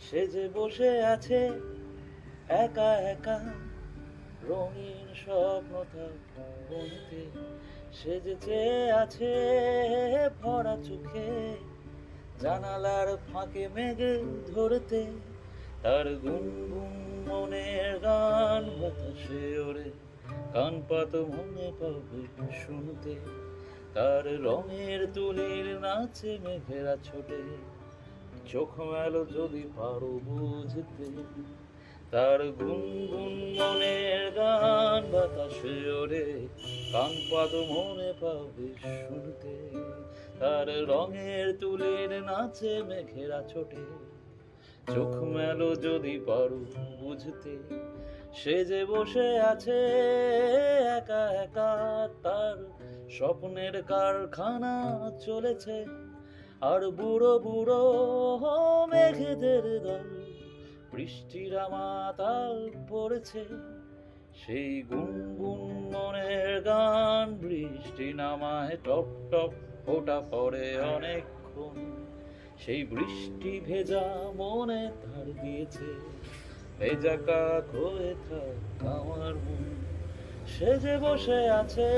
সে যে বসে আছে একা একা, রঙিন স্বপ্ন তার বুনতে। সে যে চেয়ে আছে ভরা চোখে, জানালার ফাঁকে মেঘে ধরতে। তার গুনগুন মনের গান বাতাসে ওড়ে, কান পাত মনে পাবে শুনতে। তার রঙের তুলির নাচে মেঘেরা ছোটে, চোখ মেলো যদি পারো বুঝতে। তার গুনগুন মনের গান বাতাসে ওড়ে, কান পাত মনে পাবে শুনতে। তার রঙের তুলির নাচে মেঘেরা ছোটে, চোখ মেলো যদি পারো বুঝতে। সে যে বসে আছে একা একা, তার স্বপ্নের কারখানা চলেছে। আর বুড়ো বুড়ো মেঘেদের দল বৃষ্টির মাতাল পড়েছে। সেই গুনগুন মনের গান বৃষ্টি নামায় টপ টপ ফোঁটা পড়ে অনেকক্ষণ। সেই বৃষ্টি ভেজা মনে ধার দিয়েছে, ভেজা কাক হয়ে থাক আমার মন। সে যে বসে আছে